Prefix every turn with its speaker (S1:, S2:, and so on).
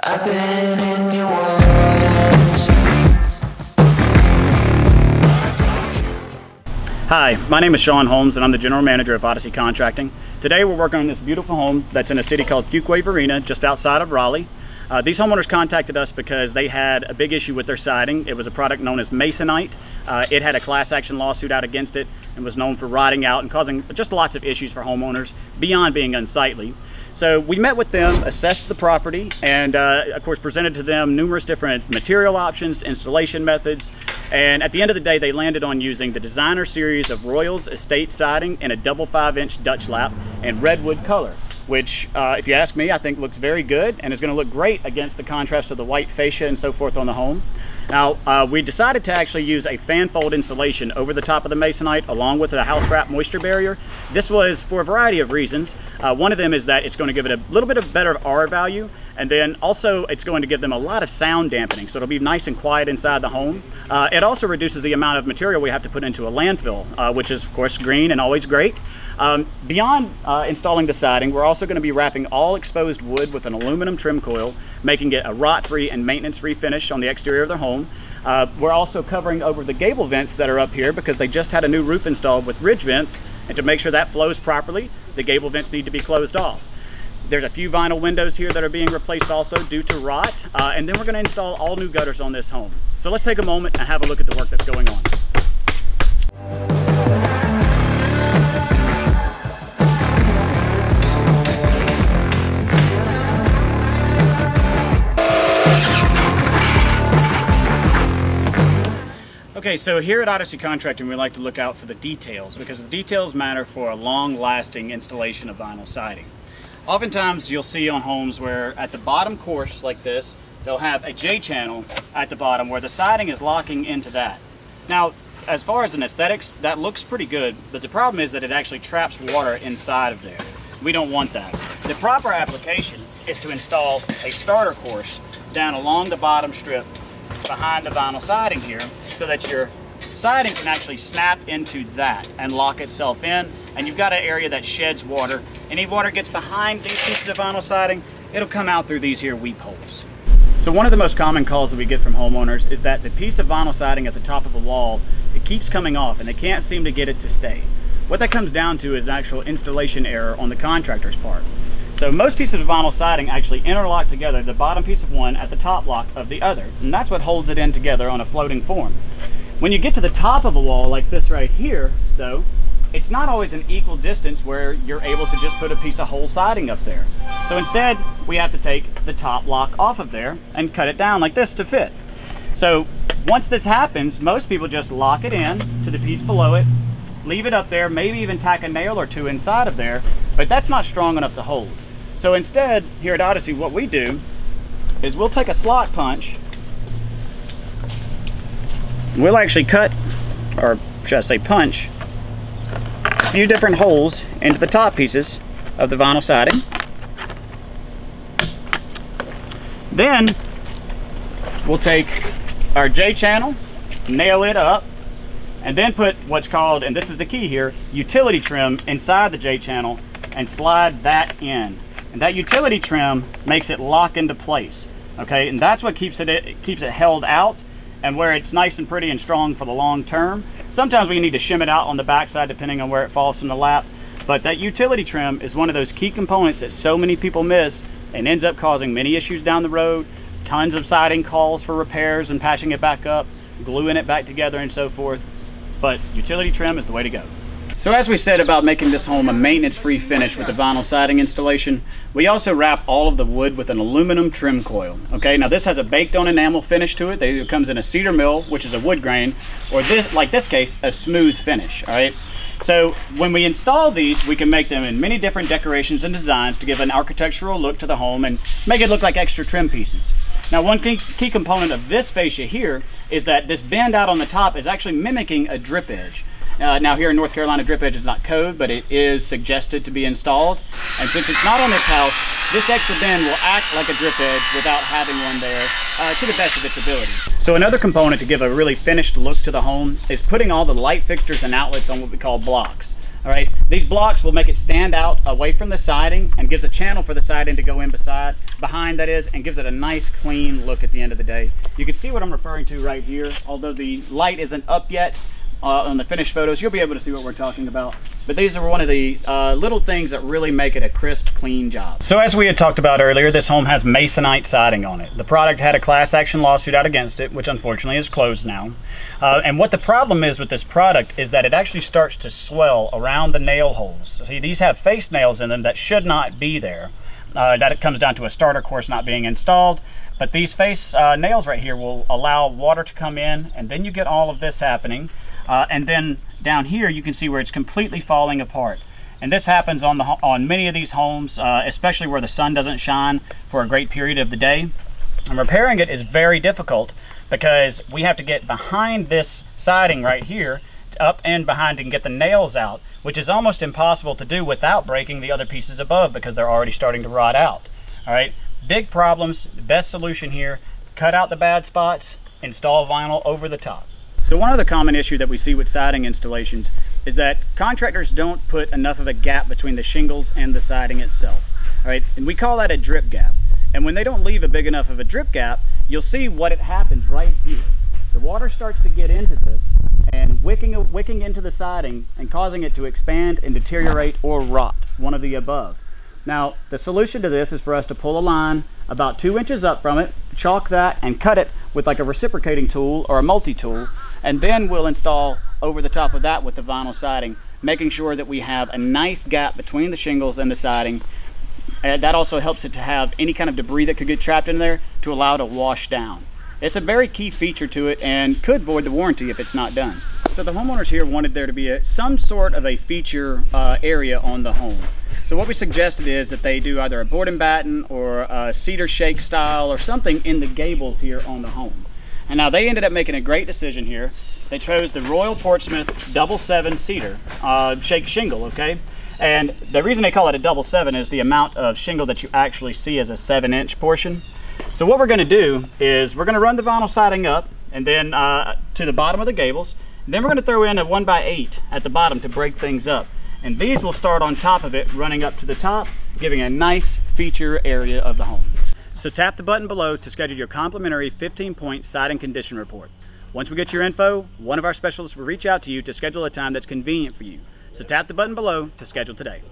S1: I've been in your waters.
S2: Hi, my name is Sean Holmes and I'm the General Manager of Odyssey Contracting. Today we're working on this beautiful home that's in a city called Fuquay-Varina, just outside of Raleigh. These homeowners contacted us because they had a big issue with their siding. It was a product known as Masonite. It had a class action lawsuit out against it and was known for rotting out and causing just lots of issues for homeowners beyond being unsightly. So we met with them, assessed the property, and of course presented to them numerous different material options, installation methods, and at the end of the day they landed on using the designer series of Royals Estate siding in a double 5-inch Dutch lap and redwood color, which if you ask me, I think looks very good and is going to look great against the contrast of the white fascia and so forth on the home. Now, we decided to actually use a fan fold insulation over the top of the Masonite along with a house wrap moisture barrier. This was for a variety of reasons. One of them is that it's going to give it a little bit of better R value, and then also it's going to give them a lot of sound dampening, so it'll be nice and quiet inside the home. It also reduces the amount of material we have to put into a landfill, which is of course green and always great. Beyond installing the siding, we're also going to be wrapping all exposed wood with an aluminum trim coil, making it a rot-free and maintenance-free finish on the exterior of the home. We're also covering over the gable vents that are up here because they just had a new roof installed with ridge vents, and to make sure that flows properly, the gable vents need to be closed off. There's a few vinyl windows here that are being replaced also due to rot, and then we're going to install all new gutters on this home. So let's take a moment and have a look at the work that's going on. Okay, so here at Odyssey Contracting, we like to look out for the details because the details matter for a long-lasting installation of vinyl siding. Oftentimes, you'll see on homes where at the bottom course like this, they'll have a J-channel at the bottom where the siding is locking into that. Now, as far as an aesthetics, that looks pretty good, but the problem is that it actually traps water inside of there. We don't want that. The proper application is to install a starter course down along the bottom strip behind the vinyl siding here, so that your siding can actually snap into that and lock itself in, and you've got an area that sheds water. Any water gets behind these pieces of vinyl siding, it'll come out through these here weep holes. So one of the most common calls that we get from homeowners is that the piece of vinyl siding at the top of a wall, it keeps coming off and they can't seem to get it to stay. What that comes down to is actual installation error on the contractor's part. So most pieces of vinyl siding actually interlock together, the bottom piece of one at the top lock of the other, and that's what holds it in together on a floating form. When you get to the top of a wall like this right here, though, it's not always an equal distance where you're able to just put a piece of whole siding up there. So instead, we have to take the top lock off of there and cut it down like this to fit. So once this happens, most people just lock it in to the piece below it, leave it up there, maybe even tack a nail or two inside of there, but that's not strong enough to hold. So instead, here at Odyssey, what we do is we'll take a slot punch. We'll actually cut, or should I say punch, a few different holes into the top pieces of the vinyl siding. Then we'll take our J-channel, nail it up, and then put what's called, and this is the key here, utility trim inside the J-channel and slide that in. And that utility trim makes it lock into place, okay? And that's what keeps it held out and where it's nice and pretty and strong for the long term. Sometimes we need to shim it out on the backside depending on where it falls from the lap, but that utility trim is one of those key components that so many people miss and ends up causing many issues down the road, tons of siding calls for repairs and patching it back up, gluing it back together and so forth. But utility trim is the way to go. So as we said about making this home a maintenance-free finish with the vinyl siding installation, we also wrap all of the wood with an aluminum trim coil. Okay, now this has a baked-on enamel finish to it. It comes in a cedar mill, which is a wood grain, or this, like this case, a smooth finish, all right? So when we install these, we can make them in many different decorations and designs to give an architectural look to the home and make it look like extra trim pieces. Now one key component of this fascia here is that this bend out on the top is actually mimicking a drip edge. Now here in North Carolina, drip edge is not code, but it is suggested to be installed. And since it's not on this house, this extra bend will act like a drip edge without having one there to the best of its ability. So another component to give a really finished look to the home is putting all the light fixtures and outlets on what we call blocks. All right, these blocks will make it stand out away from the siding and gives a channel for the siding to go in behind, that is, and gives it a nice clean look at the end of the day. You can see what I'm referring to right here. Although the light isn't up yet on the finished photos, you'll be able to see what we're talking about. But these are one of the little things that really make it a crisp, clean job. So as we had talked about earlier, this home has Masonite siding on it. The product had a class action lawsuit out against it, which unfortunately is closed now. And what the problem is with this product is that it actually starts to swell around the nail holes. See, these have face nails in them that should not be there. That it comes down to a starter course not being installed. But these face nails right here will allow water to come in, and then you get all of this happening. And then down here you can see where it's completely falling apart. And this happens on many of these homes, especially where the sun doesn't shine for a great period of the day. And repairing it is very difficult because we have to get behind this siding right here, up and behind, and get the nails out, which is almost impossible to do without breaking the other pieces above because they're already starting to rot out. All right, big problems. The best solution here, cut out the bad spots, install vinyl over the top. So one other common issue that we see with siding installations is that contractors don't put enough of a gap between the shingles and the siding itself. All right, and we call that a drip gap. And when they don't leave a big enough of a drip gap, you'll see what it happens right here. The water starts to get into this and wicking into the siding and causing it to expand and deteriorate or rot, one of the above. Now, the solution to this is for us to pull a line about 2 inches up from it, chalk that, and cut it with like a reciprocating tool or a multi-tool, and then we'll install over the top of that with the vinyl siding, making sure that we have a nice gap between the shingles and the siding. And that also helps it to have any kind of debris that could get trapped in there to allow it to wash down. It's a very key feature to it and could void the warranty if it's not done. So the homeowners here wanted there to be some sort of a feature area on the home. So what we suggested is that they do either a board and batten or a cedar shake style or something in the gables here on the home. And now they ended up making a great decision here. They chose the Royal Portsmouth 7 cedar shake shingle, okay? And the reason they call it a 7 is the amount of shingle that you actually see as a 7-inch portion. So what we're going to do is we're going to run the vinyl siding up and then to the bottom of the gables. Then we're going to throw in a 1x8 at the bottom to break things up. And these will start on top of it, running up to the top, giving a nice feature area of the home. So tap the button below to schedule your complimentary 15-point siding condition report. Once we get your info, one of our specialists will reach out to you to schedule a time that's convenient for you. So tap the button below to schedule today.